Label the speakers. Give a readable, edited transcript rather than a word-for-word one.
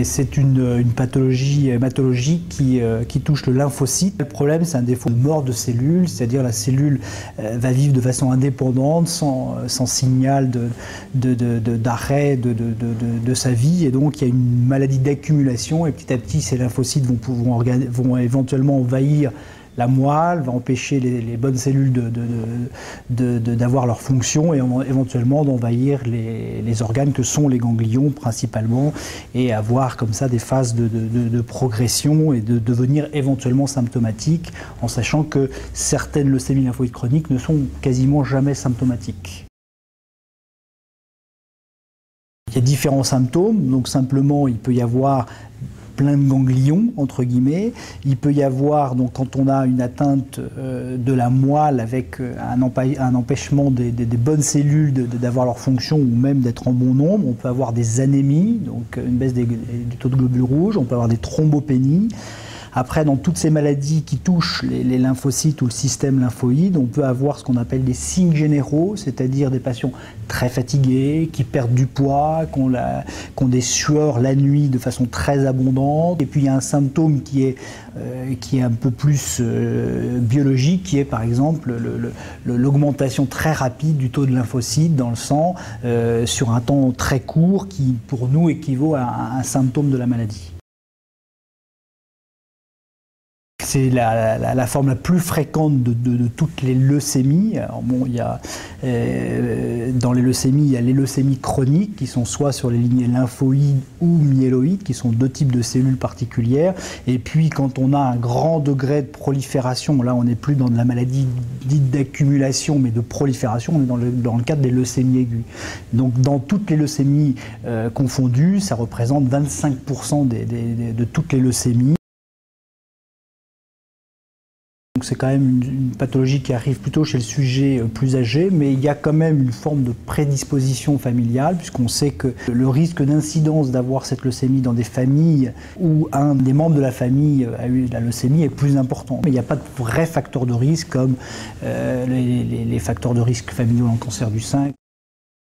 Speaker 1: C'est une pathologie hématologique qui touche le lymphocyte. Le problème, c'est un défaut de mort de cellules, c'est-à-dire la cellule va vivre de façon indépendante, sans signal d'arrêt de sa vie, et donc il y a une maladie d'accumulation, et petit à petit, ces lymphocytes vont éventuellement envahir la moelle, va empêcher les bonnes cellules d'avoir leur fonction et éventuellement d'envahir les organes que sont les ganglions principalement, et avoir comme ça des phases de progression et de devenir éventuellement symptomatiques, en sachant que certaines leucémies lymphoïdes chroniques ne sont quasiment jamais symptomatiques. Il y a différents symptômes, donc simplement il peut y avoir plein de ganglions, entre guillemets. Il peut y avoir, donc, quand on a une atteinte de la moelle avec un empêchement des bonnes cellules d'avoir leur fonction ou même d'être en bon nombre, on peut avoir des anémies, donc une baisse du taux de globules rouges, on peut avoir des thrombopénies. Après, dans toutes ces maladies qui touchent les lymphocytes ou le système lymphoïde, on peut avoir ce qu'on appelle des signes généraux, c'est-à-dire des patients très fatigués, qui perdent du poids, qui ont des sueurs la nuit de façon très abondante. Et puis il y a un symptôme qui est un peu plus biologique, qui est par exemple l'augmentation très rapide du taux de lymphocytes dans le sang sur un temps très court, qui pour nous équivaut à un symptôme de la maladie. C'est la forme la plus fréquente de toutes les leucémies. Alors bon, dans les leucémies, il y a les leucémies chroniques qui sont soit sur les lignées lymphoïdes ou myéloïdes, qui sont deux types de cellules particulières. Et puis quand on a un grand degré de prolifération, là on n'est plus dans de la maladie dite d'accumulation, mais de prolifération, on est dans le cadre des leucémies aiguës. Donc dans toutes les leucémies confondues, ça représente 25% de toutes les leucémies. C'est quand même une pathologie qui arrive plutôt chez le sujet plus âgé, mais il y a quand même une forme de prédisposition familiale, puisqu'on sait que le risque d'incidence d'avoir cette leucémie dans des familles où un des membres de la famille a eu la leucémie est plus important. Mais il n'y a pas de vrais facteurs de risque comme les facteurs de risque familiaux dans le cancer du sein.